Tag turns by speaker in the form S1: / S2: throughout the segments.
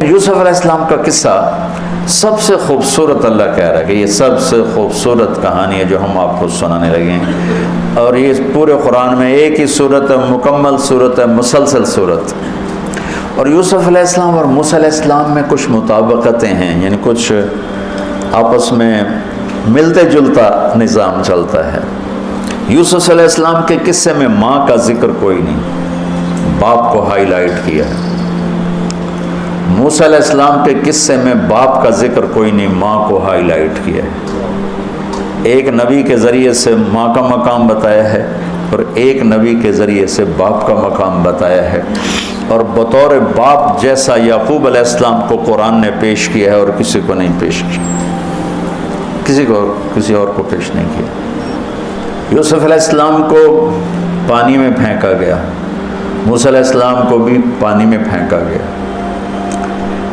S1: یوسف علیہ السلام کا قصہ سب سے خوبصورت اللہ کہہ رہا ہے کہ یہ سب سے خوبصورت کہانی ہے جو ہم آپ کو سنانے لگے ہیں، اور یہ پورے قرآن میں ایک ہی صورت ہے، مکمل صورت ہے، مسلسل صورت۔ اور یوسف علیہ السلام اور موسیٰ علیہ السلام میں کچھ مطابقتیں ہیں، یعنی کچھ آپس میں ملتے جلتا نظام چلتا ہے۔ یوسف علیہ السلام کے قصے میں ماں کا ذکر کوئی نہیں، باپ کو ہائی لائٹ کیا ہے۔ موسیٰ علیہ السلام کے قصے میں باپ کا ذکر کوئی نہیں، ماں کو ہائی لائٹ کیا ہے۔ ایک نبی کے ذریعے سے ماں کا مقام بتایا ہے اور ایک نبی کے ذریعے سے باپ کا مقام بتایا ہے، اور بطور باپ جیسا یعقوب علیہ السلام کو قرآن نے پیش کیا ہے اور کسی کو نہیں پیش کیا، کسی اور کو پیش نہیں کیا۔ یوسف علیہ السلام کو پانی میں پھینکا گیا، موسیٰ علیہ السلام کو بھی پانی میں پھینکا گیا۔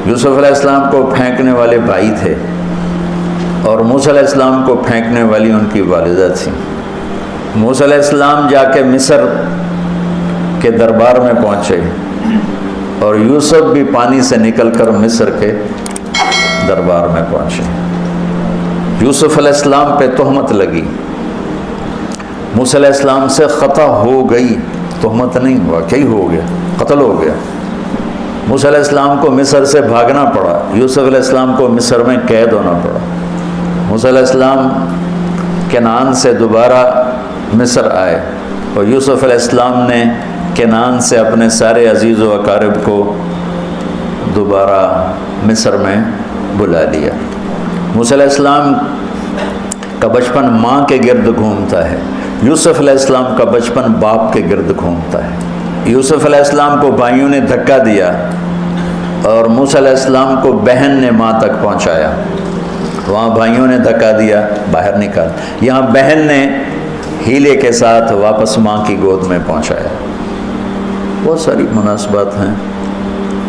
S1: یوسف علیہ السلام کو پھینکنے والے بھائی تھے اور موسیٰ علیہ السلام کو پھینکنے والی ان کی والدہ تھی۔ موسیٰ علیہ السلام جا کے مصر کے دربار میں پہنچے اور یوسف بھی پانی سے نکل کر مصر کے دربار میں پہنچے۔ یوسف علیہ السلام پہ تہمت لگی، موسیٰ علیہ السلام سے خطا ہو گئی، تہمت نہیں ہوا، کیا ہو گیا، قتل ہو گیا۔ موسیٰ علیہ السلام کو مصر سے بھاگنا پڑا، یوسف علیہ السلام کو مصر میں قید ہونا پڑا۔ موسیٰ علیہ السلام کنعان سے دوبارہ مصر آئے اور یوسف علیہ السلام نے کنعان سے اپنے سارے عزیز و اقارب کو دوبارہ مصر میں بلا لیا۔ موسیٰ علیہ السلام کا بچپن ماں کے گرد گھومتا ہے، یوسف علیہ السلام کا بچپن باپ کے گرد گھومتا ہے۔ یوسف علیہ السلام کو بھائیوں نے دھکا دیا اور موسیٰ علیہ السلام کو بہن نے ماں تک پہنچایا۔ وہاں بھائیوں نے دھکا دیا، باہر نکال، یہاں بہن نے ہیلے کے ساتھ واپس ماں کی گود میں پہنچایا۔ بہت ساری مناسبات ہیں،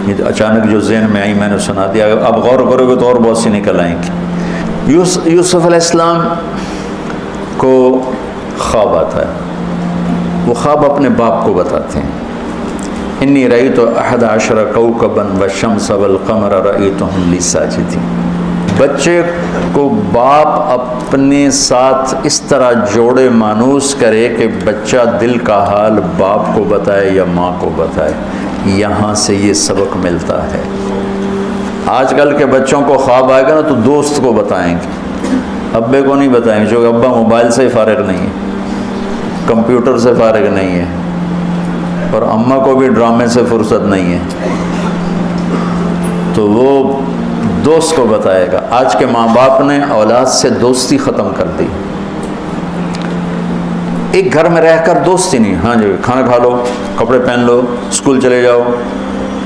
S1: یہ اچانک جو ذہن میں آئی میں نے سنا دیا، اب غور کرو گے تو اور بہت سی نکل آئیں گی۔ یوسف علیہ السلام کو خواب آتا ہے، وہ خواب اپنے باپ کو بتاتے ہیں۔ انی رأیت 11 کوكبا والشمس والقمر رأیتهم لی ساجدین۔ بچے کو باپ اپنے ساتھ اس طرح جوڑے مانوس کرے کہ بچہ دل کا حال باپ کو بتائے یا ماں کو بتائے، یہاں سے یہ سبق ملتا ہے۔ آج کل کے بچوں کو خواب آئے گا نا تو دوست کو بتائیں گے، ابے کو نہیں بتائیں گے، جو ابا موبائل سے فارغ نہیں ہے، کمپیوٹر سے فارغ نہیں ہے، اور اماں کو بھی ڈرامے سے فرصت نہیں ہے، تو وہ دوست کو بتائے گا۔ آج کے ماں باپ نے اولاد سے دوستی ختم کر دی، ایک گھر میں رہ کر دوستی نہیں، ہاں جی کھانا کھا لو، کپڑے پہن لو، اسکول چلے جاؤ،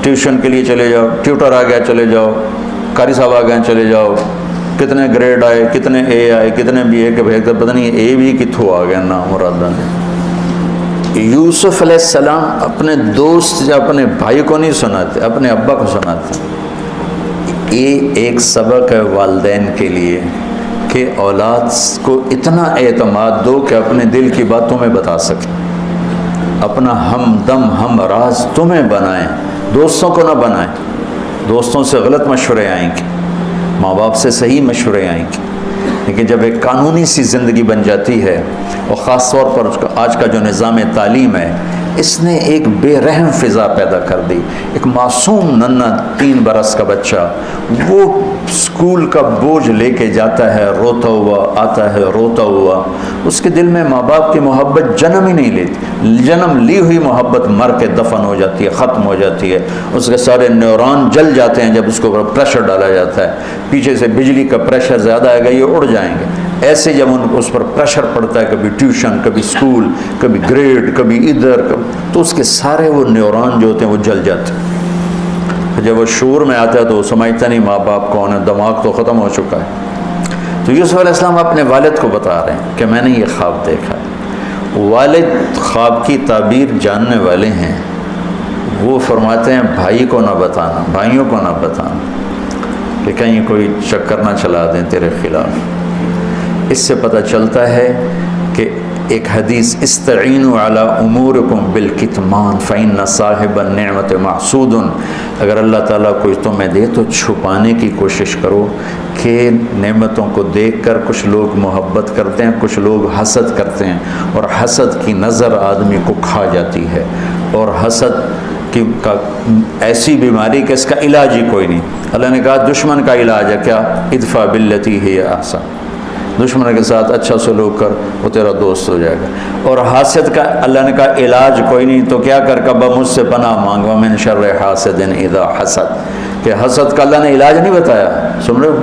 S1: ٹیوشن کے لیے چلے جاؤ، ٹیوٹر آ گیا چلے جاؤ، قاری صاحب آ گئے چلے جاؤ، کتنے گریڈ آئے، کتنے اے آئے، کتنے بی اے کے بھیج کر پتہ نہیں اے بھی کتھوں آ گیا نام مرادہ نے۔ یوسف علیہ السلام اپنے دوست یا اپنے بھائی کو نہیں سناتے، اپنے ابا کو سناتے۔ یہ ایک سبق ہے والدین کے لیے کہ اولاد کو اتنا اعتماد دو کہ اپنے دل کی بات تمہیں بتا سکیں، اپنا ہمدم ہم راز تمہیں بنائیں، دوستوں کو نہ بنائیں۔ دوستوں سے غلط مشورے آئیں گے، ماں باپ سے صحیح مشورے آئیں گے، لیکن جب ایک قانونی سی زندگی بن جاتی ہے، اور خاص طور پر آج کا جو نظام تعلیم ہے، اس نے ایک بے رحم فضا پیدا کر دی۔ ایک معصوم ننھا 3 برس کا بچہ وہ اسکول کا بوجھ لے کے جاتا ہے روتا ہوا، آتا ہے روتا ہوا، اس کے دل میں ماں باپ کی محبت جنم ہی نہیں لیتی، جنم لی ہوئی محبت مر کے دفن ہو جاتی ہے، ختم ہو جاتی ہے، اس کے سارے نیورون جل جاتے ہیں جب اس کو پریشر ڈالا جاتا ہے، پیچھے سے بجلی کا پریشر زیادہ آئے گا یہ اڑ جائیں گے۔ ایسے جب اس پر پریشر پڑتا ہے، کبھی ٹیوشن، کبھی اسکول، کبھی گریڈ، کبھی ادھر، تو اس کے سارے وہ نیورون جو ہوتے ہیں وہ جل جاتے ہیں۔ جب وہ شعور میں آتا ہے تو وہ سمجھتا نہیں ماں باپ کون ہے، دماغ تو ختم ہو چکا ہے۔ تو یوسف علیہ السلام اپنے والد کو بتا رہے ہیں کہ میں نے یہ خواب دیکھا ہے۔ والد خواب کی تعبیر جاننے والے ہیں، وہ فرماتے ہیں بھائی کو نہ بتانا، بھائیوں کو نہ بتانا کہ کہیں کوئی چکر نہ چلا دیں تیرے خلاف۔ اس سے پتہ چلتا ہے کہ ایک حدیث استعینوا علی امورکم بالکتمان فإن صاحب النعمت محسود، اگر اللہ تعالیٰ کوئی تمہیں دے تو چھپانے کی کوشش کرو، کہ نعمتوں کو دیکھ کر کچھ لوگ محبت کرتے ہیں، کچھ لوگ حسد کرتے ہیں، اور حسد کی نظر آدمی کو کھا جاتی ہے، اور حسد کا ایسی بیماری کہ اس کا علاج ہی کوئی نہیں۔ اللہ نے کہا دشمن کا علاج ہے کیا؟ ادفع باللتی ہی احسن، دشمن کے ساتھ اچھا سلوک کر، وہ تیرا دوست ہو جائے گا۔ اور حاسد کا اللہ نے کہا علاج کوئی نہیں، تو کیا کر کبا مجھ سے پناہ مانگ، ومن شر حاسد اذا حسد، کہ حسد کا اللہ نے علاج نہیں بتایا، سن رہے ہو؟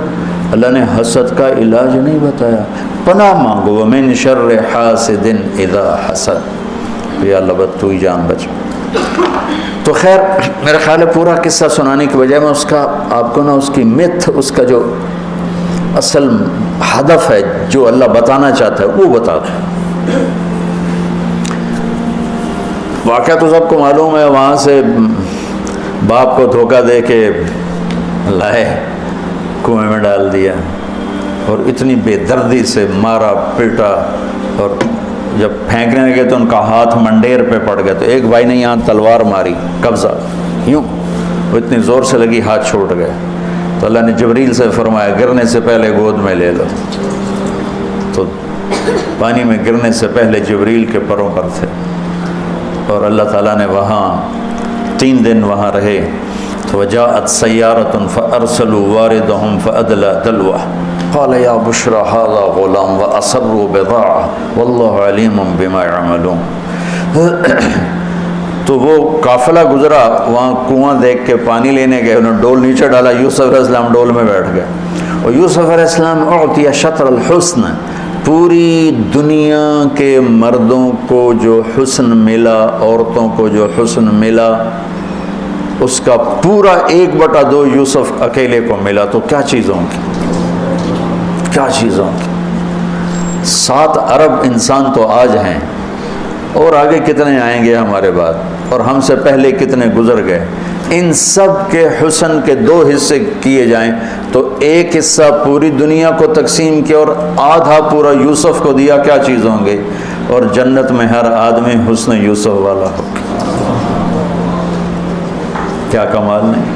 S1: اللہ نے حسد کا علاج نہیں بتایا، پناہ مانگو، ومن شر حاسد اذا حسد، یا اللہ بد تو ہی جان بچ۔ تو خیر میرا خیال ہے پورا قصہ سنانے کی بجائے میں اس کا آپ کو نا اس کی متھ، اس کا جو اصل ہدف ہے جو اللہ بتانا چاہتا ہے وہ بتا دوں۔ واقعہ تو سب کو معلوم ہے، وہاں سے باپ کو دھوکہ دے کے لائے، کنویں میں ڈال دیا، اور اتنی بے دردی سے مارا پیٹا، اور جب پھینکنے لگے تو ان کا ہاتھ منڈیر پہ پڑ گیا، تو ایک بھائی نے یہاں تلوار ماری، قبضہ یوں، وہ اتنی زور سے لگی ہاتھ چھوٹ گئے، تو اللہ نے جبریل سے فرمایا گرنے سے پہلے گود میں لے لو، تو پانی میں گرنے سے پہلے جبریل کے پروں پر تھے، اور اللہ تعالیٰ نے وہاں 3 دن وہاں رہے، تو وجاءت سیارة فأرسلوا واردهم فأدلى دلوه قال یا بشرى هذا غلام وأسروا بضاعة والله علیم بما يعملون۔ تو وہ قافلہ گزرا، وہاں کنواں دیکھ کے پانی لینے گئے، انہوں نے ڈول نیچے ڈالا، یوسف علیہ السلام ڈول میں بیٹھ گئے، اور یوسف علیہ السلام اعطی شطر الحسن، پوری دنیا کے مردوں کو جو حسن ملا، عورتوں کو جو حسن ملا، اس کا پورا 1/2 یوسف اکیلے کو ملا، تو کیا چیزوں کی، کیا چیزوں کی۔ 7 ارب انسان تو آج ہیں، اور آگے کتنے آئیں گے ہمارے بعد، اور ہم سے پہلے کتنے گزر گئے، ان سب کے حسن کے 2 حصے کیے جائیں تو 1 حصہ پوری دنیا کو تقسیم کیا اور آدھا پورا یوسف کو دیا، کیا چیز ہوں گے، اور جنت میں ہر آدمی حسن یوسف والا ہو، کیا کمال نہیں۔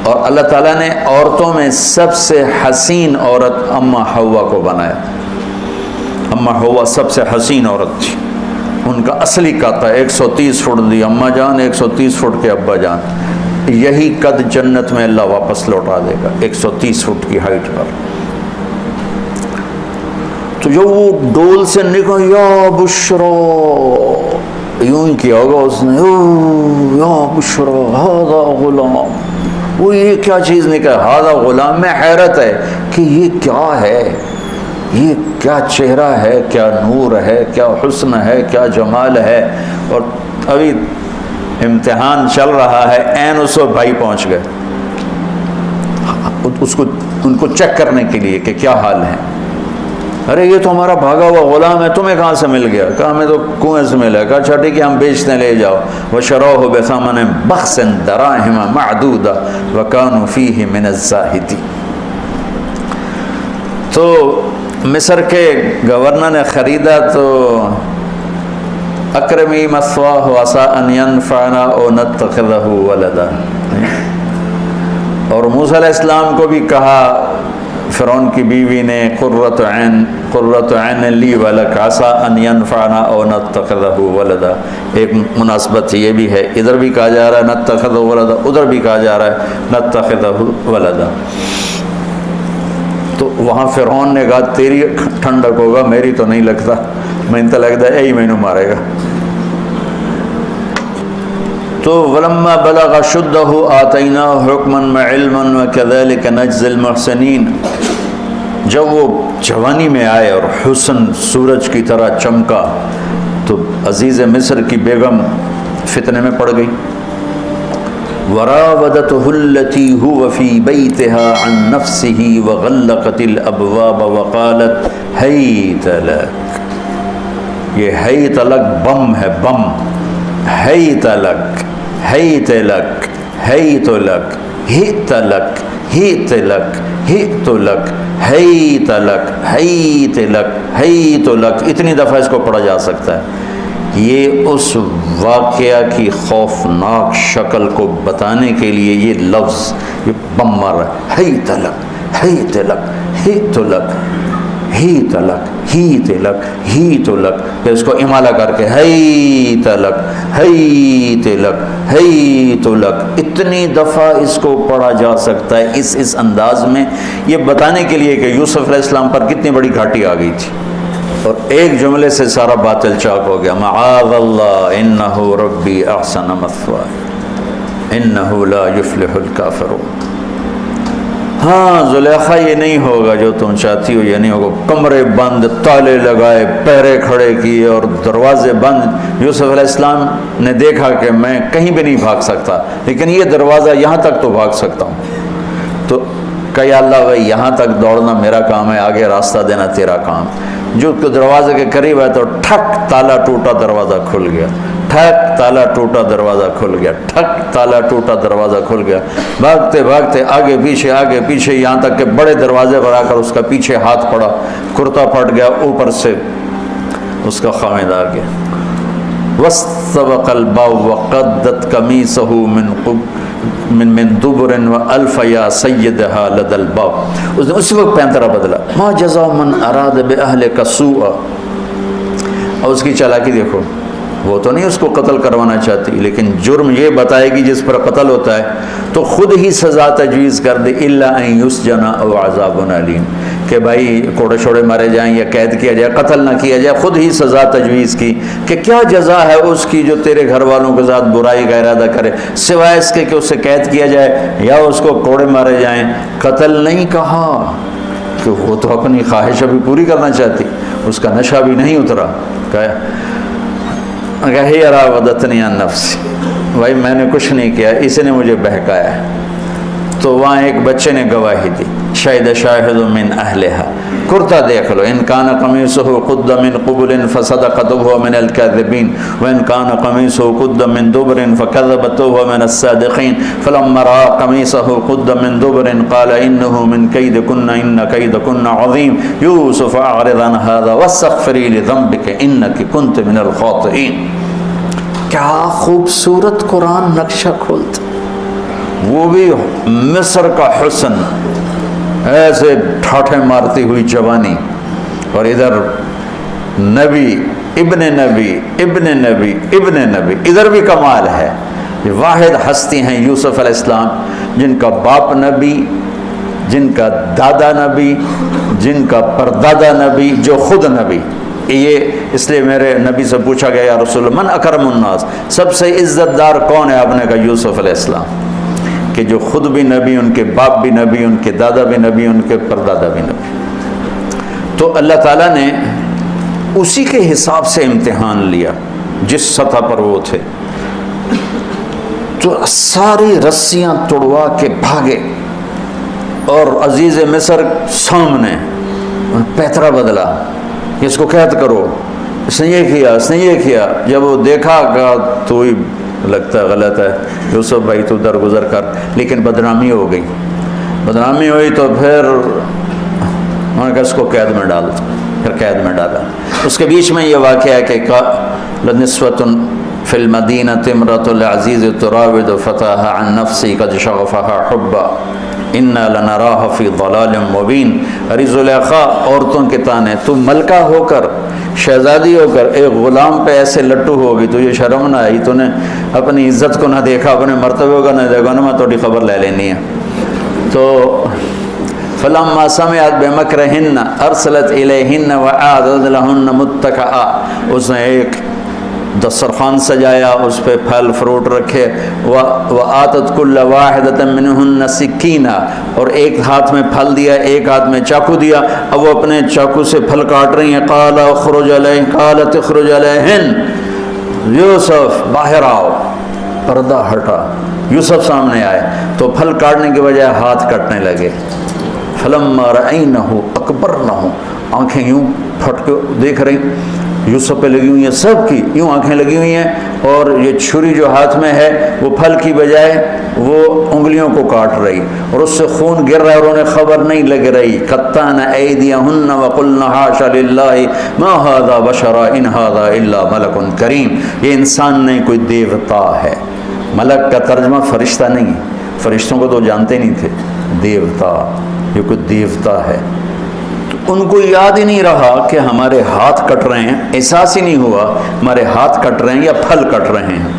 S1: اور اللہ تعالیٰ نے عورتوں میں سب سے حسین عورت اماں حوا کو بنایا، اماں حوا سب سے حسین عورت تھی، ان کا اصلی قد تھا 130 فٹ دی اماں جان، 130 فٹ کے ابا جان، یہی قد جنت میں اللہ واپس لوٹا دے گا 130 فٹ کی ہائٹ پر۔ تو جو وہ ڈول سے نکل یا بشرا، یوں ہی کیا ہوگا اس نے، یا بشرا ھذا غلام، وہ یہ کیا چیز نکلا، ھذا غلام، میں حیرت ہے کہ یہ کیا ہے، یہ کیا چہرہ ہے، کیا نور ہے، کیا حسن ہے، کیا جمال ہے۔ اور ابھی امتحان چل رہا ہے، عین اس وقت بھائی پہنچ گئے ان کو چیک کرنے کے لیے کہ کیا حال ہے۔ ارے یہ تو ہمارا بھاگا ہوا غلام ہے، تمہیں کہاں سے مل گیا؟ کہا ہمیں تو کنویں سے ملا۔ کہا اچھا ٹھیک ہے ہم بیچتے لے جاؤ۔ وَشَرَوْهُ بِثَمَنٍ بَخْسٍ دَرَاهِمَ مَعْدُودَةٍ وَكَانُوا فِيهِ مِنَ الزَّاهِدِينَ۔ تو مصر کے گورنر نے خریدا تو اکرمی مثواہ وعسیٰ ان ینفعنا او نتخذہ ولدا، اور موسیٰ علیہ السلام کو بھی کہا فرعون کی بیوی نے قرۃ عین لی ولک عسیٰ ان ینفعنا او نتخذہ ولدا۔ ایک مناسبت یہ بھی ہے، ادھر بھی کہا جا رہا ہے نتخذہ ولدا، ادھر بھی کہا جا رہا ہے نتخذہ ولدا۔ تو وہاں فرعون نے کہا تیری ٹھنڈک ہوگا، میری تو نہیں لگتا، میں تو لگتا ہے یہی مینوں مارے گا۔ تو ولما بلغ شدہ آتیناہ حکما وعلما وکذلک نجزی المحسنین، جب وہ جوانی میں آئے اور حسن سورج کی طرح چمکا تو عزیز مصر کی بیگم فتنے میں پڑ گئی۔ وراودته التي هو في بيتها عن نفسه وغلقت الابواب وقالت هيت لك، یہ هيت لك بم ہے، بم، هيت لك، هيت لك، هيت لك، ہیت لک ہیت لک ہیت لک ہیت لک ہیت لک ہیت لک، اتنی دفعہ اس کو پڑھا جا سکتا ہے۔ یہ اس واقعہ کی خوفناک شکل کو بتانے کے لیے یہ لفظ یہ بم مار رہا ہے، ہیت لک ہیت لک ہیت لک ہیت لک ہیت لک ہیت لک، پھر اس کو امالہ کر کے ہیت لک ہیت لک ہیت لک، اتنی دفعہ اس کو پڑھا جا سکتا ہے اس انداز میں، یہ بتانے کے لیے کہ یوسف علیہ السلام پر کتنی بڑی گھاٹی آ گئی تھی، اور ایک جملے سے سارا باطل چاک ہو گیا، معاذ اللہ انہ ربی احسن مثوایا انہ لا یفلح الکافرون۔ ہاں زلیخا یہ نہیں ہوگا جو تم چاہتی ہو، یہ نہیں ہوگا، کمرے بند، تالے لگائے، پہرے کھڑے کیے اور دروازے بند۔ یوسف علیہ السلام نے دیکھا کہ میں کہیں بھی نہیں بھاگ سکتا، لیکن یہ دروازہ یہاں تک تو بھاگ سکتا ہوں، تو کہ یا اللہ بھائی یہاں تک دوڑنا میرا کام ہے، آگے راستہ دینا تیرا کام۔ جو دروازے کے قریب ہے تو ٹھک تالا ٹوٹا دروازہ کھل گیا، ٹھک تالا ٹوٹا دروازہ کھل گیا، ٹھک تالا ٹوٹا دروازہ کھل گیا، بھاگتے بھاگتے آگے پیچھے یہاں تک کہ بڑے دروازے پر آ کر اس کا پیچھے ہاتھ پڑا، کرتا پھٹ گیا، اوپر سے اس کا خامد آ گیا۔ واستبق الباب وقدت قمیصه من دبر والف یا سیدها لدى الباب، اس نے اسی وقت پینترا بدلا، ما جزاء من اراد باهلك سوءا، اور اس کی چالاکی دیکھو، وہ تو نہیں اس کو قتل کروانا چاہتی، لیکن جرم یہ بتائے گی جس پر قتل ہوتا ہے تو خود ہی سزا تجویز کر دے، الا ان یسجن او عذاب علیم، کہ بھائی کوڑے چھوڑے مارے جائیں یا قید کیا جائے، قتل نہ کیا جائے، خود ہی سزا تجویز کی کہ کیا جزا ہے اس کی جو تیرے گھر والوں کے ساتھ برائی کا ارادہ کرے، سوائے اس کے کہ اسے قید کیا جائے یا اس کو کوڑے مارے جائیں۔ قتل نہیں کہا کہ وہ تو اپنی خواہش ابھی پوری کرنا چاہتی، اس کا نشہ بھی نہیں اترا، کہ راودتنی عن نفسی، بھائی میں نے کچھ نہیں کیا، اس نے مجھے بہکایا ہے۔ تو وہاں ایک بچے نے گواہی دی، شاہد شاہد من اہلہا، کرتا دیکھ لو، ان کان قمیصہ قد من قبل فصدقت وهو من الكاذبین وان کان قمیصہ قد من دبر فكذبت وهو من الصادقین فلما رأى قمیصہ قد من دبر قال انه من کیدکن ان کیدکن عظیم یوسف اعرض عن هذا واستغفری لذنبک انک کنت من الخاطئین۔ کیا خوبصورت قرآن نقشہ کھولتا، وہ بھی مصر کا حسن، ایسے ٹھاٹھے مارتی ہوئی جوانی، اور ادھر نبی ابن نبی ابن نبی ابن نبی، ادھر بھی کمال ہے۔ یہ واحد ہستی ہیں یوسف علیہ السلام، جن کا باپ نبی، جن کا دادا نبی، جن کا پردادا نبی، جو خود نبی۔ یہ اس لیے میرے نبی سے پوچھا گیا یا رسول اللہ من اکرم الناس، سب سے عزت دار کون ہے؟ آپ نے کہا یوسف علیہ السلام، کہ جو خود بھی نبی، ان کے باپ بھی نبی، ان کے دادا بھی نبی، ان کے پردادا بھی نبی۔ تو اللہ تعالیٰ نے اسی کے حساب سے امتحان لیا جس سطح پر وہ تھے، تو ساری رسیاں توڑوا کے بھاگے، اور عزیز مصر سامنے پیترا بدلا، اس کو قید کرو، اس نے یہ کیا، اس نے یہ کیا۔ جب وہ دیکھا کہ تو ہی لگتا ہے غلط ہے، یوسف بھائی تو درگزر کر، لیکن بدنامی ہو گئی، بدنامی ہوئی تو پھر انہوں نے کہا اس کو قید میں ڈال دو، پھر قید میں ڈالا۔ اس کے بیچ میں یہ واقعہ ہے کہ لنسوة فی المدینة امرأة العزیز تراود فتاها عن نفسی قد شغفها حبا انا لنراہ فی ضلال مبین۔ ارے زلیخا عورتوں کے تانے، تو ملکہ ہو کر، شہزادی ہو کر ایک غلام پہ ایسے لٹو ہوگی، تو یہ شرم نہ آئی؟ تو نے اپنی عزت کو نہ دیکھا، اپنے مرتبے کو نہ دیکھا، میں تھوڑی خبر لے لینی ہے۔ تو فلما سمعت بمکرہن ارسلت الیہن وأعدت لہن متکئا، اس نے ایک دسترخوان سجایا، اس پہ پھل فروٹ رکھے، وآتت کل واحدۃ منہن سکینہ، اور ایک ہاتھ میں پھل دیا، ایک ہاتھ میں چاقو دیا، اب وہ اپنے چاقو سے پھل کاٹ رہی ہیں۔ قال اخرج علیہن، قالت اخرج علیہن، یوسف باہر آؤ، پردہ ہٹا، یوسف سامنے آئے، تو پھل کاٹنے کے بجائے ہاتھ کٹنے لگے۔ فلما رأینہ اکبرنہ، آنکھیں یوں پھٹ کے دیکھ رہی، یوسف پہ لگی ہوئی ہیں، سب کی یوں آنکھیں لگی ہوئی ہیں، اور یہ چھری جو ہاتھ میں ہے وہ پھل کی بجائے وہ انگلیوں کو کاٹ رہی اور اس سے خون گر رہا ہے اور انہیں خبر نہیں لگ رہی. قطعن ایدیہن وقلن حاش للہ ما ھذا بشرا ان ھذا الا ملک کریم. یہ انسان نہیں، کوئی دیوتا ہے. ملک کا ترجمہ فرشتہ نہیں، فرشتوں کو تو جانتے نہیں تھے. دیوتا، یہ کوئی دیوتا ہے. ان کو یاد ہی نہیں رہا کہ ہمارے ہاتھ کٹ رہے ہیں، احساس ہی نہیں ہوا ہمارے ہاتھ کٹ رہے ہیں یا پھل کٹ رہے ہیں.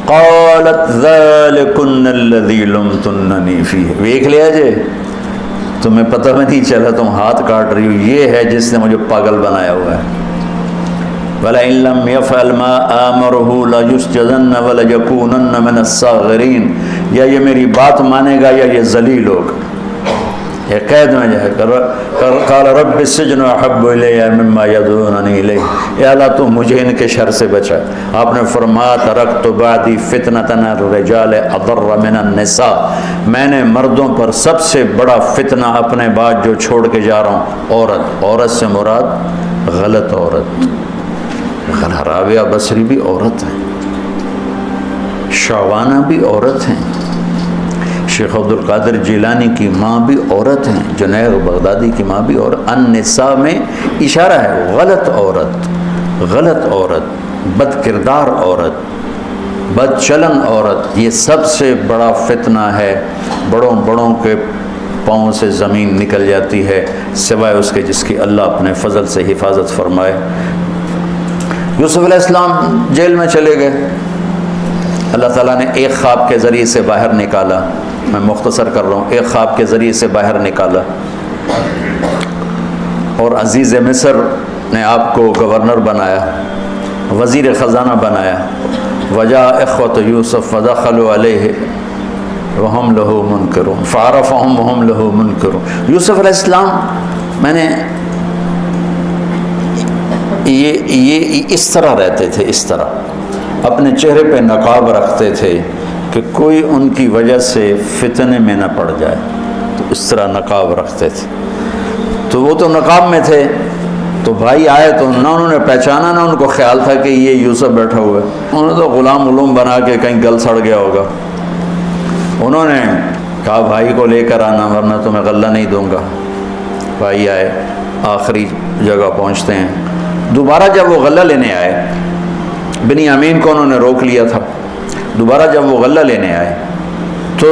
S1: قالت ذلکن الذی لمتننی فیہ. دیکھ لیا جی، تمہیں پتہ میں نہیں چلا تم ہاتھ کاٹ رہی ہو، یہ ہے جس نے مجھے پاگل بنایا ہوا ہے. وَلَئِن لَّمْ يَفْعَلْ مَا آمَرُهُ لَيُسْجَنَّ وَلَيَكُونَنَّ مِنَ الصَّاغِرِينَ. یا یہ میری بات مانے گا یا یہ ذلیل ہوگا، یہ قید میں جائے گا. قال رب السجن احب الی مما یدعوننی الیہ. اے اللہ تو مجھے ان کے شر سے بچا. آپ نے فرمایا ترکت بعدی فتنۃ الرجال اضر من النساء. میں نے مردوں پر سب سے بڑا فتنہ اپنے بعد جو چھوڑ کے جا رہا ہوں عورت. عورت سے مراد غلط عورت. رابعہ بصری بھی عورت ہیں، شعوانہ بھی عورت ہیں، شیخ عبد القادر جیلانی کی ماں بھی عورت ہیں، جنید بغدادی کی ماں بھی عورت. النساء میں اشارہ ہے غلط عورت، غلط عورت، بد کردار عورت، بد چلن عورت. یہ سب سے بڑا فتنہ ہے. بڑوں بڑوں کے پاؤں سے زمین نکل جاتی ہے سوائے اس کے جس کی اللہ اپنے فضل سے حفاظت فرمائے. یوسف علیہ السلام جیل میں چلے گئے. اللہ تعالیٰ نے ایک خواب کے ذریعے سے باہر نکالا. میں مختصر کر رہا ہوں. ایک خواب کے ذریعے سے باہر نکالا اور عزیز مصر نے آپ کو گورنر بنایا، وزیر خزانہ بنایا. وجاء اخوۃ یوسف فدخلوا علیہ وہم لہو منکرون فعرفہم وہم لہو منکرون. یوسف علیہ السلام میں نے یہ اس طرح رہتے تھے، اس طرح اپنے چہرے پہ نقاب رکھتے تھے کہ کوئی ان کی وجہ سے فتنے میں نہ پڑ جائے. تو اس طرح نقاب رکھتے تھے. تو وہ تو نقاب میں تھے. تو بھائی آئے تو نہ انہوں نے پہچانا، نہ ان کو خیال تھا کہ یہ یوسف بیٹھا ہوا ہے. انہوں نے تو غلام علوم بنا کے کہیں گل سڑ گیا ہوگا. انہوں نے کہا بھائی کو لے کر آنا ورنہ تمہیں غلہ نہیں دوں گا. بھائی آئے، آخری جگہ پہنچتے ہیں. دوبارہ جب وہ غلہ لینے آئے، بنیامین کو انہوں نے روک لیا تھا. دوبارہ جب وہ غلہ لینے آئے تو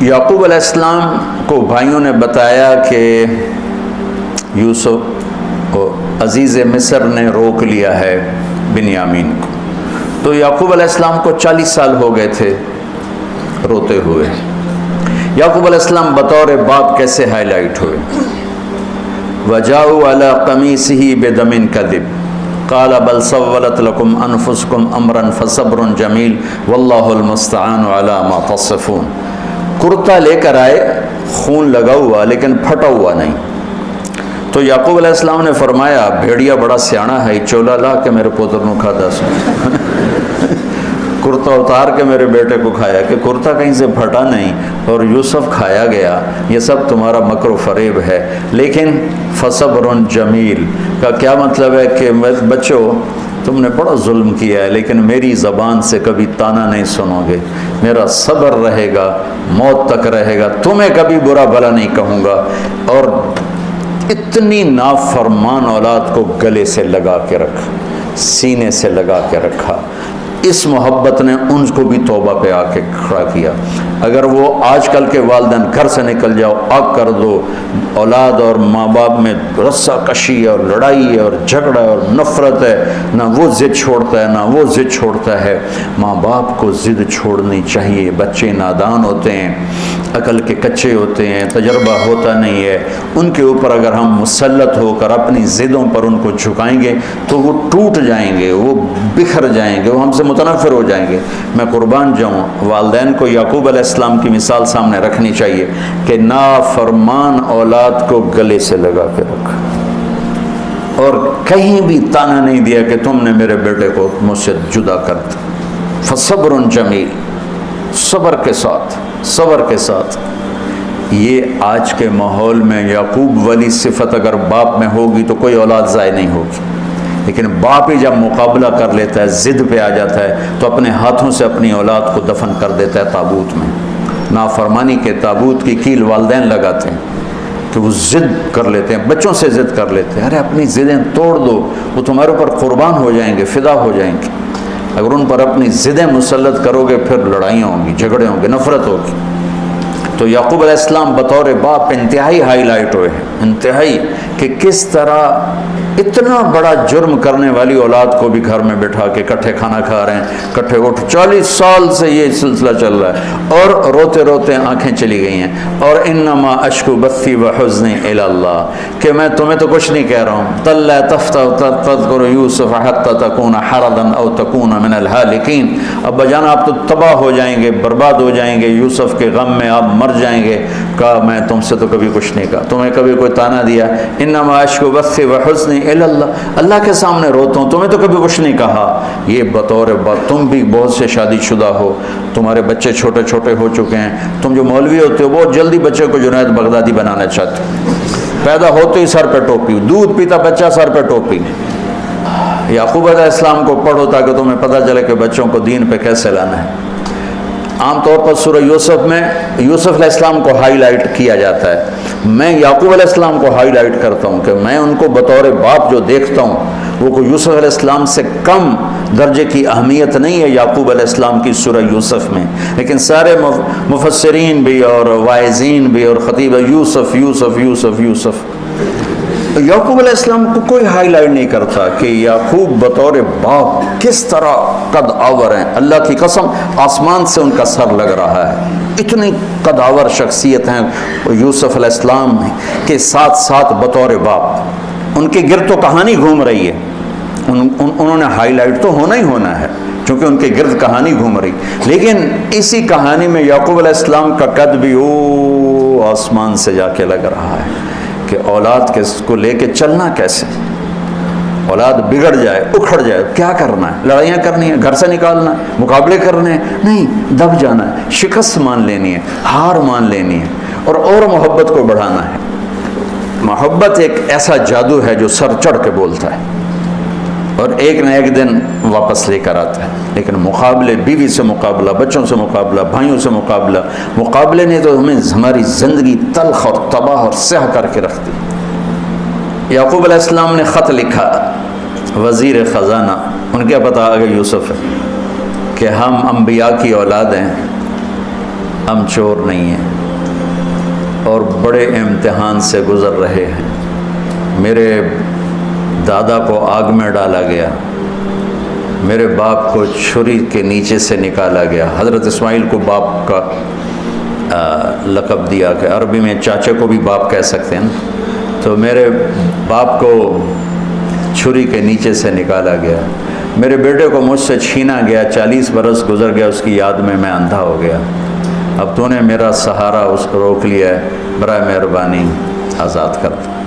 S1: یعقوب علیہ السلام کو بھائیوں نے بتایا کہ یوسف کو عزیز مصر نے روک لیا ہے بنیامین کو. تو یعقوب علیہ السلام کو 40 سال ہو گئے تھے روتے ہوئے. یعقوب علیہ السلام بطور باپ کیسے ہائی لائٹ ہوئے. وَجَاءُوا عَلَىٰ قَمِيصِهِ بِدَمٍ كَذِبٍ قَالَ بَلْ سَوَّلَتْ لَكُمْ أَنفُسُكُمْ أَمْرًا فَصَبْرٌ جَمِيلٌ وَاللَّهُ الْمُسْتَعَانُ عَلَىٰ مَا تَصِفُونَ. کرتا لے کر آئے، خون لگا ہوا لیکن پھٹا ہوا نہیں. تو یعقوب علیہ السلام نے فرمایا بھیڑیا بڑا سیاڑا ہے، چولا لا کے میرے پوتر نو کھا دس. کرتا اتار کے میرے بیٹے کو کھایا کہ کرتا کہیں سے پھٹا نہیں اور یوسف کھایا گیا. یہ سب تمہارا مکر و فریب ہے. لیکن فصبر جمیل کا کیا مطلب ہے کہ بچوں تم نے بڑا ظلم کیا ہے لیکن میری زبان سے کبھی تانا نہیں سنو گے. میرا صبر رہے گا، موت تک رہے گا. تمہیں کبھی برا بھلا نہیں کہوں گا. اور اتنی نافرمان اولاد کو گلے سے لگا کے رکھا، سینے سے لگا کے رکھا. اس محبت نے ان کو بھی توبہ پہ آ کے کھڑا کیا. اگر وہ آج کل کے والدین گھر سے نکل جاؤ آگ کر دو، اولاد اور ماں باپ میں رسہ کشی ہے اور لڑائی ہے اور جھگڑا ہے اور نفرت ہے، نہ وہ ضد چھوڑتا ہے نہ وہ ضد چھوڑتا ہے. ماں باپ کو ضد چھوڑنی چاہیے. بچے نادان ہوتے ہیں، عقل کے کچے ہوتے ہیں، تجربہ ہوتا نہیں ہے. ان کے اوپر اگر ہم مسلط ہو کر اپنی ضدوں پر ان کو جھکائیں گے تو وہ ٹوٹ جائیں گے، وہ بکھر جائیں گے، وہ ہم سے متنفر ہو جائیں گے. میں قربان جاؤں، والدین کو یعقوب علیہ السلام کی مثال سامنے رکھنی چاہیے کہ نافرمان اولاد کو گلے سے لگا کے رکھا اور کہیں بھی تانا نہیں دیا کہ تم نے میرے بیٹے کو مجھ سے جدا کر دیا. فصبر جمیل، صبر کے ساتھ، صبر کے ساتھ. یہ آج کے ماحول میں یعقوب والی صفت اگر باپ میں ہوگی تو کوئی اولاد ضائع نہیں ہوگی. لیکن باپ ہی جب مقابلہ کر لیتا ہے، ضد پہ آ جاتا ہے، تو اپنے ہاتھوں سے اپنی اولاد کو دفن کر دیتا ہے تابوت میں۔ نافرمانی کے تابوت کی کیل والدین لگاتے ہیں کہ وہ ضد کر لیتے ہیں، بچوں سے ضد کر لیتے ہیں، ارے اپنی ضدیں توڑ دو، وہ تمہارے اوپر قربان ہو جائیں گے، فدا ہو جائیں گے۔ اگر ان پر اپنی ضدیں مسلط کرو گے پھر لڑائیاں ہوں گی، جھگڑے ہوں گے، نفرت ہوگی۔ تو یعقوب علیہ السلام بطور باپ انتہائی ہائی لائٹ ہوئے ہیں، انتہائی، کہ کس طرح اتنا بڑا جرم کرنے والی اولاد کو بھی گھر میں بٹھا کے کٹھے کھانا کھا رہے ہیں، کٹھے اٹھ، 40 سال سے یہ سلسلہ چل رہا ہے، اور روتے روتے آنکھیں چلی گئی ہیں، اور انما اشکو بثی وحزنی الی اللہ، کہ میں تمہیں تو کچھ نہیں کہہ رہا ہوں، تلا تذکر یوسف حتی تکون حرضا او تکون من الہالکین، ابا جان آپ تو تباہ ہو جائیں گے، برباد ہو جائیں گے، یوسف کے غم میں آپ مر جائیں گے۔ کہا میں تم سے تو کبھی کچھ نہیں کہا، تمہیں کبھی کوئی تانا دیا؟ انما اشکو بثی وحزنی الی اللہ، اللہ کے سامنے روتا ہوں، تمہیں تو کبھی کچھ نہیں کہا۔ یہ بطور بات، تم بھی بہت سے شادی شدہ ہو، تمہارے بچے چھوٹے چھوٹے ہو چکے ہیں، تم جو مولوی ہوتے ہو بہت جلدی بچے کو جنید بغدادی بنانا چاہتے ہو، پیدا ہوتے ہی سر پہ ٹوپی، دودھ پیتا بچہ سر پہ ٹوپی۔ یعقوب علیہ السلام کو پڑھو تاکہ تمہیں پتہ چلے کہ بچوں کو دین پہ کیسے لانا ہے۔ عام طور پر سورہ یوسف میں یوسف علیہ السلام کو ہائی لائٹ کیا جاتا ہے، میں یعقوب علیہ السلام کو ہائی لائٹ کرتا ہوں کہ میں ان کو بطور باپ جو دیکھتا ہوں وہ کوئی یوسف علیہ السلام سے کم درجے کی اہمیت نہیں ہے یعقوب علیہ السلام کی سورہ یوسف میں، لیکن سارے مفسرین بھی اور واعظین بھی اور خطیب یوسف یوسف یوسف یوسف، یعقوب علیہ السلام کو کوئی ہائی لائٹ نہیں کرتا کہ یعقوب بطور باپ کس طرح قد آور ہیں۔ اللہ کی قسم آسمان سے ان کا سر لگ رہا ہے، اتنی قد آور شخصیت ہیں یوسف علیہ السلام کے ساتھ ساتھ بطور باپ، ان کے گرد تو کہانی گھوم رہی ہے، انہوں نے ہائی لائٹ تو ہونا ہی ہونا ہے چونکہ ان کے گرد کہانی گھوم رہی، لیکن اسی کہانی میں یعقوب علیہ السلام کا قد بھی آسمان سے جا کے لگ رہا ہے کہ اولاد کو لے کے چلنا کیسے، اولاد بگڑ جائے، اکھڑ جائے، کیا کرنا ہے؟ لڑائیاں کرنی ہے، گھر سے نکالنا ہے، مقابلے کرنے ہیں؟ نہیں، دب جانا ہے، شکست مان لینی ہے، ہار مان لینی ہے، اور محبت کو بڑھانا ہے۔ محبت ایک ایسا جادو ہے جو سر چڑھ کے بولتا ہے اور ایک نہ ایک دن واپس لے کر آتا ہے، لیکن مقابلے، بیوی سے مقابلہ، بچوں سے مقابلہ، بھائیوں سے مقابلہ، مقابلے نے تو ہمیں ہماری زندگی تلخ اور تباہ اور سیاہ کر کے رکھ دی۔ یعقوب علیہ السلام نے خط لکھا وزیر خزانہ، ان کے پتہ آگے یوسف ہے کہ ہم انبیاء کی اولاد ہیں، ہم چور نہیں ہیں اور بڑے امتحان سے گزر رہے ہیں۔ میرے دادا کو آگ میں ڈالا گیا، میرے باپ کو چھری کے نیچے سے نکالا گیا۔ حضرت اسماعیل کو باپ کا لقب دیا کہ عربی میں چاچے کو بھی باپ کہہ سکتے ہیں، تو میرے باپ کو چھری کے نیچے سے نکالا گیا، میرے بیٹے کو مجھ سے چھینا گیا، 40 برس گزر گیا، اس کی یاد میں میں اندھا ہو گیا، اب تو نے میرا سہارا اس کو روک لیا ہے، برائے مہربانی آزاد کر دو۔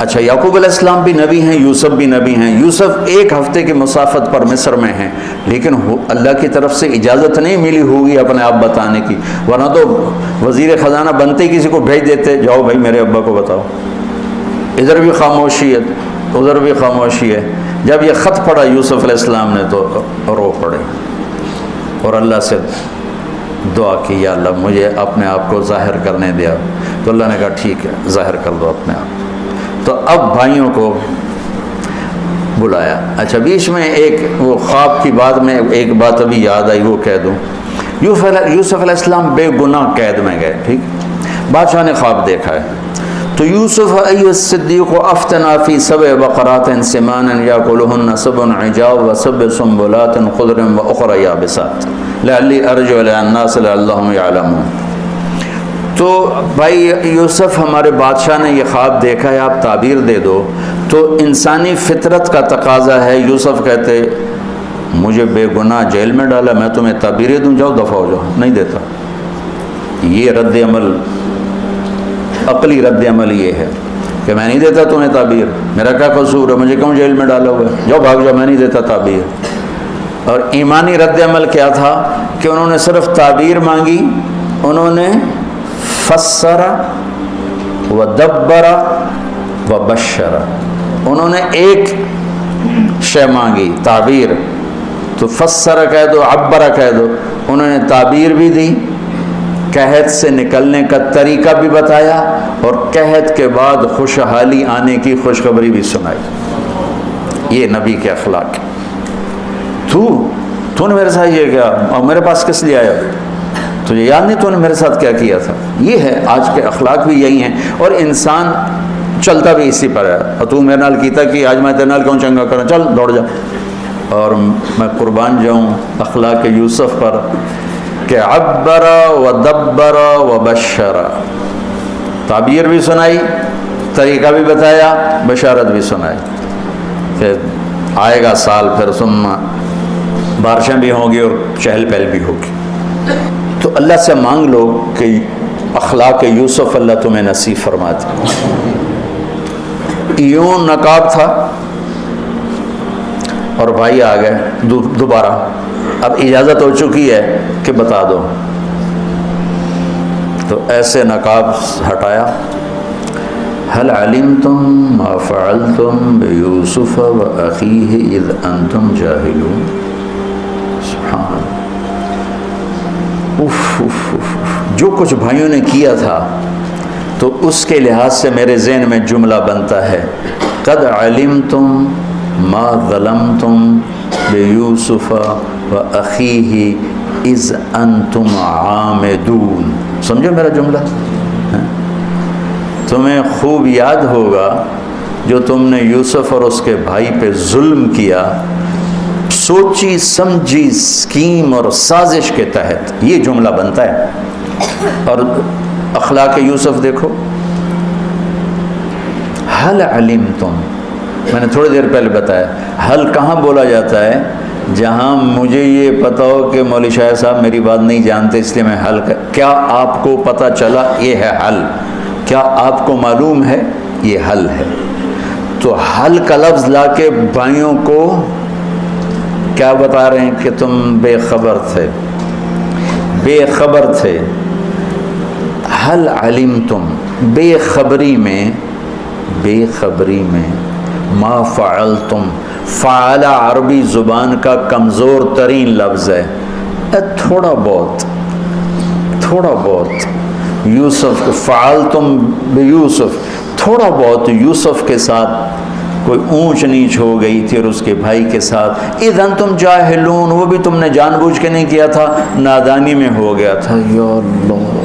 S1: اچھا، یعقوب علیہ السلام بھی نبی ہیں، یوسف بھی نبی ہیں۔ یوسف ایک ہفتے کی مسافت پر مصر میں ہیں، لیکن اللہ کی طرف سے اجازت نہیں ملی ہوگی اپنے آپ بتانے کی، ورنہ تو وزیر خزانہ بنتے ہی کسی کو بھیج دیتے، جاؤ بھائی میرے ابا کو بتاؤ۔ ادھر بھی خاموشی ہے، ادھر بھی خاموشی ہے۔ جب یہ خط پڑھا یوسف علیہ السلام نے تو رو پڑے اور اللہ سے دعا کی، یا اللہ مجھے اپنے آپ کو ظاہر کرنے دیا۔ تو اللہ نے کہا ٹھیک ہے، ظاہر کر دو اپنے آپ۔ تو اب بھائیوں کو بلایا۔ اچھا، بیچ میں ایک وہ خواب کی بات میں ایک بات ابھی یاد آئی، وہ کہہ دوں۔ یوسف علیہ السلام بے گناہ قید میں گئے، ٹھیک، بادشاہ نے خواب دیکھا ہے، تو یوسف ایھا الصدیق افتنا فی سبع بقرات سمان یاکلہن سبع عجاف وسبع سنبلات خضر واخر یابسات لعلی ارجع الی الناس لعلہم یعلمون۔ تو بھائی یوسف، ہمارے بادشاہ نے یہ خواب دیکھا ہے، آپ تعبیر دے دو۔ تو انسانی فطرت کا تقاضا ہے، یوسف کہتے مجھے بے گناہ جیل میں ڈالا، میں تمہیں تعبیریں دوں، جاؤ دفع ہو جاؤ، نہیں دیتا۔ یہ رد عمل، عقلی رد عمل یہ ہے کہ میں نہیں دیتا تمہیں تعبیر، میرا کیا قصور ہے، مجھے کیوں جیل میں ڈالا ہوا ہے، جاؤ بھاگ جاؤ، میں نہیں دیتا تعبیر۔ اور ایمانی رد عمل کیا تھا کہ انہوں نے صرف تعبیر مانگی، انہوں نے فسر و دبر و بشر، انہوں نے ایک شے مانگی، تعبیر، تو فسر کہہ دو، عبر کہہ دو، انہوں نے تعبیر بھی دی، قحط سے نکلنے کا طریقہ بھی بتایا، اور قحط کے بعد خوشحالی آنے کی خوشخبری بھی سنائی۔ یہ نبی کے اخلاق۔ تو نے میرے ساتھ یہ کیا، اور میرے پاس کس لیے آیا؟ تجھے یاد نہیں تو نے میرے ساتھ کیا کیا تھا؟ یہ ہے آج کے اخلاق بھی یہی ہیں، اور انسان چلتا بھی اسی پر ہے۔ اور تو میرے نال کیتا کہ آج میں تیرے نال کیوں چنگا کروں، چل دوڑ جا۔ اور میں قربان جاؤں اخلاق یوسف پر کہ عبر و دبر و بشر، تعبیر بھی سنائی، طریقہ بھی بتایا، بشارت بھی سنائی کہ آئے گا سال، پھر ثم بارشیں بھی ہوں گی اور چہل پہل بھی ہوگی۔ تو اللہ سے مانگ لو کہ اخلاق یوسف اللہ تمہیں نصیب فرما دے۔ یوں نقاب تھا اور بھائی آ گئے دوبارہ، اب اجازت ہو چکی ہے کہ بتا دو، تو ایسے نقاب ہٹایا۔ هل علمتم ما فعلتم بيوسف وأخيه إذ أنتم جاهلون؟ سبحان اللہ۔ جو کچھ بھائیوں نے کیا تھا تو اس کے لحاظ سے میرے ذہن میں جملہ بنتا ہے، قد علمتم ما ظلمتم بيوسف وأخيه إذ أنتم عامدون۔ سمجھو میرا جملہ؟ تمہیں خوب یاد ہوگا جو تم نے یوسف اور اس کے بھائی پہ ظلم کیا، سوچی سمجھی اسکیم اور سازش کے تحت، یہ جملہ بنتا ہے۔ اور اخلاق یوسف دیکھو، حل علمتم، میں نے تھوڑی دیر پہلے بتایا، حل کہاں بولا جاتا ہے؟ جہاں مجھے یہ پتہ ہو کہ مولوی شاہ صاحب میری بات نہیں جانتے اس لیے میں حل کیا آپ کو پتہ چلا، یہ ہے حل، کیا آپ کو معلوم ہے، یہ حل ہے۔ تو حل کا لفظ لا کے بھائیوں کو کیا بتا رہے ہیں کہ تم بے خبر تھے، بے خبر تھے۔ حل علمتم، بے خبری میں، بے خبری میں، ما فعلتم، فعل عربی زبان کا کمزور ترین لفظ ہے، تھوڑا بہت، تھوڑا بہت یوسف، فعلتم بیوسف، تھوڑا بہت یوسف کے ساتھ کوئی اونچ نیچ ہو گئی تھی اور اس کے بھائی کے ساتھ، اذ انتم جاہلون، وہ بھی تم نے جان بوجھ کے نہیں کیا تھا، نادانی میں ہو گیا تھا۔ یا اللہ،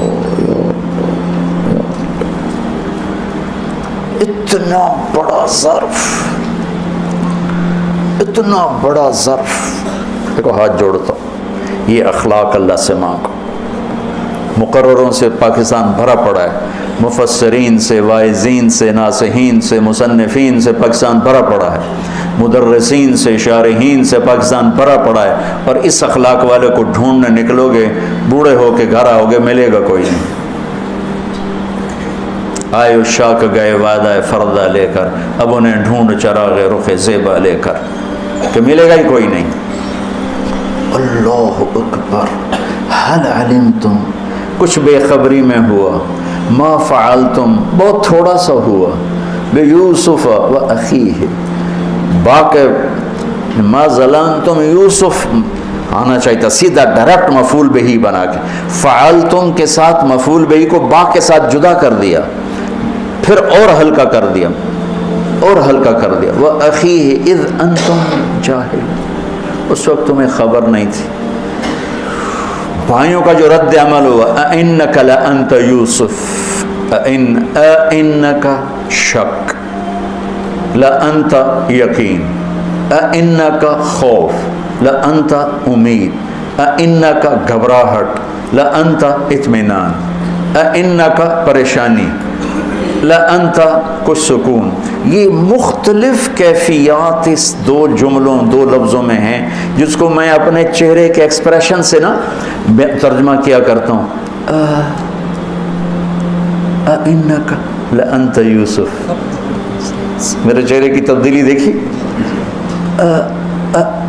S1: اتنا بڑا ظرف، اتنا بڑا ظرف، دیکھو ہاتھ جوڑتا ہوں، یہ اخلاق اللہ سے مانگو۔ مقرروں سے پاکستان بھرا پڑا ہے، مفسرین سے، واعظین سے، ناصحین سے، مصنفین سے پاکستان بھرا پڑا ہے، مدرسین سے، شارحین سے پاکستان بھرا پڑا ہے، اور اس اخلاق والے کو ڈھونڈنے نکلو گے، بوڑھے ہو کے گھر آؤ گے، ملے گا کوئی نہیں۔ آئے اشاق گئے وعدہ فردہ لے کر، اب انہیں ڈھونڈ چراغ رخ زیبا لے کر، کہ ملے گا ہی کوئی نہیں۔ اللہ اکبر، حل علمتم، کچھ بے خبری میں ہوا، ما فعلتم، بہت تھوڑا سا ہوا، بیوسف و اخیہ، باقی ما ظلمتم، یوسف آنا چاہیے تھا سیدھا ڈائریکٹ مفعول بہی بنا کے، فعلتم کے ساتھ مفعول بہی کو با کے ساتھ جدا کر دیا، پھر اور ہلکا کر دیا، اور ہلکا کر دیا، و اخیہ اذ انتم جاہل، اس وقت تمہیں خبر نہیں تھی۔ بھائیوں کا جو رد عمل ہوا، اِنَّكَ لَأَنْتَ یوسف، اِنَّكَ شک، لَأَنْتَ یقین، اِنَّكَ خوف، لَأَنْتَ امید، اِنَّكَ گھبراہٹ، لَأَنْتَ اطمینان، اِنَّكَ پریشانی، لَأَنْتَ کچھ سکون۔ یہ مختلف کیفیات اس دو جملوں، دو لفظوں میں ہیں، جس کو میں اپنے چہرے کے ایکسپریشن سے نا ترجمہ کیا کرتا ہوں۔ اِنَّكَ لَأَنْتَ یوسف، میرے چہرے کی تبدیلی دیکھی،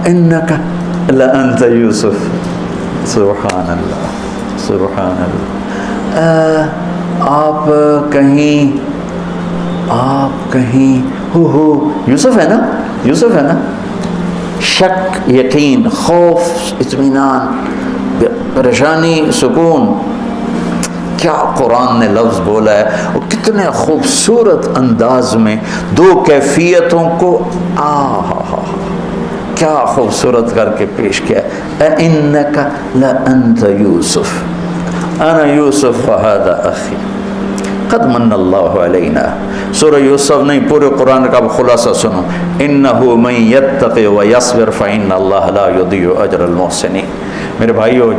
S1: اِنَّكَ لَأَنْتَ یوسف، سبحان اللہ، سبحان اللہ۔ آپ کہیں ہو یوسف ہے نا، یوسف ہے نا، شک، یقین، خوف، اطمینان، پریشانی، سکون. کیا قرآن نے لفظ بولا ہے اور کتنے خوبصورت انداز میں دو کیفیتوں کو کیا خوبصورت کر کے پیش کیا. اِنَّكَ لَأَنْتَ يُوسُف أَنَا يُوسُف وَهَذَا أَخِي قد من اللہ علینا. سورہ یوسف نہیں پورے قرآن کا خلاصہ سنو. انہ من یتق ویصبر فإن اللہ لا یضیع اجر المحسنین. میرے بھائیو،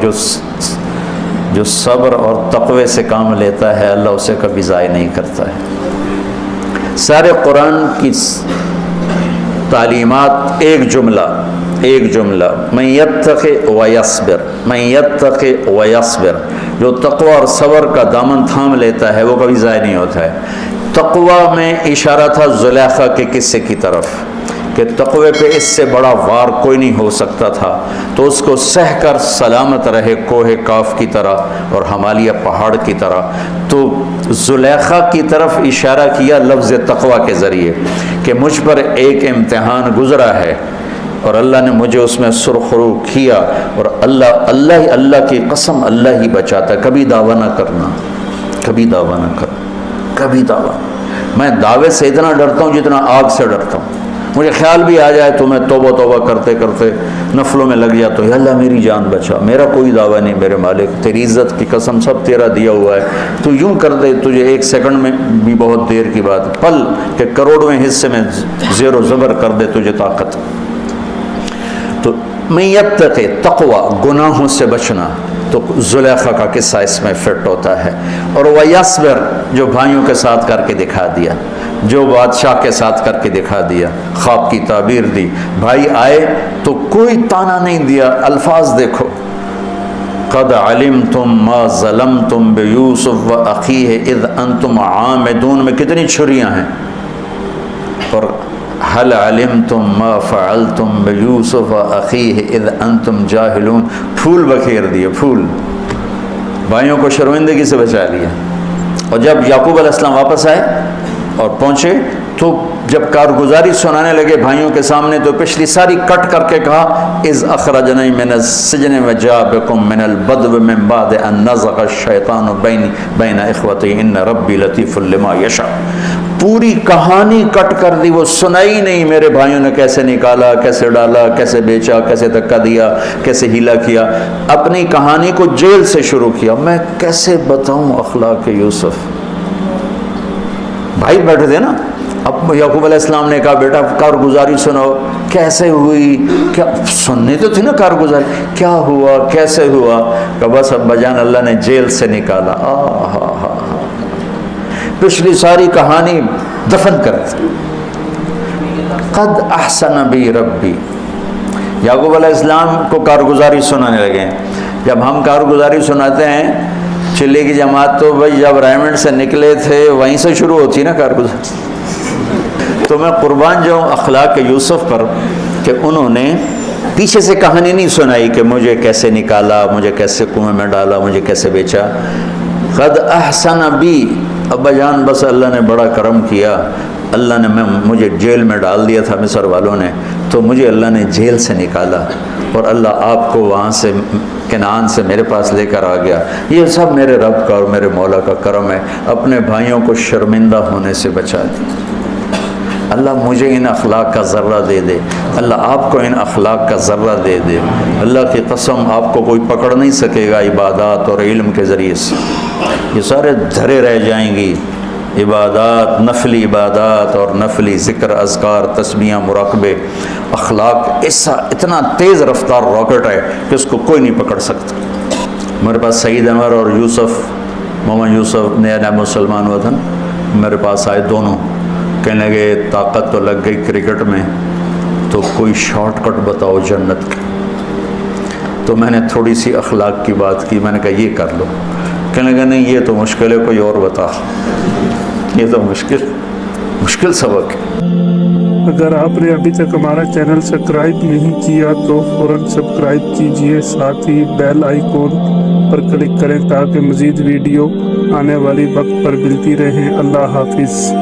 S1: جو صبر اور تقوی سے کام لیتا ہے اللہ اسے کبھی ضائع نہیں کرتا ہے. سارے قرآن کی تعلیمات ایک جملہ من یتق ویصبر، من یتق ویصبر. جو تقوی اور صبر کا دامن تھام لیتا ہے وہ کبھی ضائع نہیں ہوتا ہے. تقوی میں اشارہ تھا زلیخا کے قصے کی طرف کہ تقوی پہ اس سے بڑا وار کوئی نہیں ہو سکتا تھا، تو اس کو سہ کر سلامت رہے کوہ کاف کی طرح اور ہمالیہ پہاڑ کی طرح. تو زلیخا کی طرف اشارہ کیا لفظ تقوی کے ذریعے کہ مجھ پر ایک امتحان گزرا ہے اور اللہ نے مجھے اس میں سرخرو کیا، اور اللہ کی قسم اللہ ہی بچاتا ہے. کبھی دعویٰ نہ کرنا، کبھی دعویٰ نہ کرنا، کبھی دعویٰ. میں دعوے سے اتنا ڈرتا ہوں جتنا آگ سے ڈرتا ہوں. مجھے خیال بھی آ جائے تو میں توبہ کرتے کرتے نفلوں میں لگ جاتا ہوں، یا اللہ میری جان بچا، میرا کوئی دعویٰ نہیں میرے مالک، تیری عزت کی قسم سب تیرا دیا ہوا ہے، تو یوں کر دے تجھے ایک سیکنڈ میں بھی بہت دیر کی بات، پل کہ کروڑویں حصے میں زیر و زبر کر دے تجھے طاقت. تو من یتق تقوی، گناہوں سے بچنا، تو زلیخا کا قصہ اس میں فٹ ہوتا ہے. اور ویصبر، جو بھائیوں کے ساتھ کر کے دکھا دیا، جو بادشاہ کے ساتھ کر کے دکھا دیا، خواب کی تعبیر دی، بھائی آئے تو کوئی تانا نہیں دیا. الفاظ دیکھو، قد علمتم ما ظلمتم بیوسف واخیہ اذ انتم عامدون میں کتنی چھریاں ہیں. اور هل علمتم ما فعلتم بیوسف واخیہ اذ انتم جاہلون، پھول بکھیر دیے، پھول. بھائیوں کو شرمندگی سے بچا لیا. اور جب یعقوب علیہ السلام واپس آئے اور پہنچے تو جب کارگزاری سنانے لگے بھائیوں کے سامنے تو پچھلی ساری کٹ کر کے کہا اذ اخرجنی من السجن وجاء بکم من البدو من بعد ان نزغ الشیطان بین اخوتی ان ربی لطیف لما یشاء. پوری کہانی کٹ کر دی، وہ سنائی نہیں میرے بھائیوں نے کیسے نکالا، کیسے ڈالا، کیسے بیچا، کیسے دھکا دیا، کیسے ہیلا کیا. اپنی کہانی کو جیل سے شروع کیا. میں کیسے بتاؤں اخلاق یوسف. بھائی بیٹھے تھے نا، اب یعقوب علیہ السلام نے کہا بیٹا کارگزاری سناؤ، کیسے ہوئی، کیا سننی تو تھی نا کارگزاری، کیا ہوا، کیسے ہوا. کہ بس ابا جان اللہ نے جیل سے نکالا. پچھلی ساری کہانی دفن کر دی. قد احسن بی ربی. یعقوب علیہ السلام کو کارگزاری سنانے لگے. جب ہم کارگزاری سناتے ہیں چلے کی جماعت تو بھائی جب ریمنڈ سے نکلے تھے وہیں سے شروع ہوتی نا کارگزاری. تو میں قربان جاؤں اخلاق یوسف پر کہ انہوں نے پیچھے سے کہانی نہیں سنائی کہ مجھے کیسے نکالا، مجھے کیسے کنویں میں ڈالا، مجھے کیسے بیچا. قد احسن بی، ابا جان بس اللہ نے بڑا کرم کیا، اللہ نے مجھے جیل میں ڈال دیا تھا مصر والوں نے، تو مجھے اللہ نے جیل سے نکالا اور اللہ آپ کو وہاں سے کنعان سے میرے پاس لے کر آ گیا. یہ سب میرے رب کا اور میرے مولا کا کرم ہے. اپنے بھائیوں کو شرمندہ ہونے سے بچا دیا. اللہ مجھے ان اخلاق کا ذرہ دے دے، اللہ آپ کو ان اخلاق کا ذرہ دے دے. اللہ کی قسم آپ کو کوئی پکڑ نہیں سکے گا عبادات اور علم کے ذریعے سے. یہ سارے دھرے رہ جائیں گی عبادات، نفلی عبادات اور نفلی ذکر، اذکار، تسبیحاں، مراقبے. اخلاق ایسا اتنا تیز رفتار راکٹ ہے کہ اس کو کوئی نہیں پکڑ سکتا. میرے پاس سعید انور اور یوسف، محمد یوسف نیا نیا مسلمان ہوا تھا، میرے پاس آئے دونوں، کہنے لگے طاقت تو لگ گئی کرکٹ میں، تو کوئی شارٹ کٹ بتاؤ جنت کا. تو میں نے تھوڑی سی اخلاق کی بات کی، میں نے کہا یہ کر لو. کہنے لگا نہیں یہ تو مشکل ہے، کوئی اور بتا. یہ تو مشکل سبق ہے.
S2: اگر آپ نے ابھی تک ہمارا چینل سبسکرائب نہیں کیا تو فوراً سبسکرائب کیجئے، ساتھ ہی بیل آئیکن پر کلک کریں تاکہ مزید ویڈیو آنے والی وقت پر ملتی رہیں. اللہ حافظ.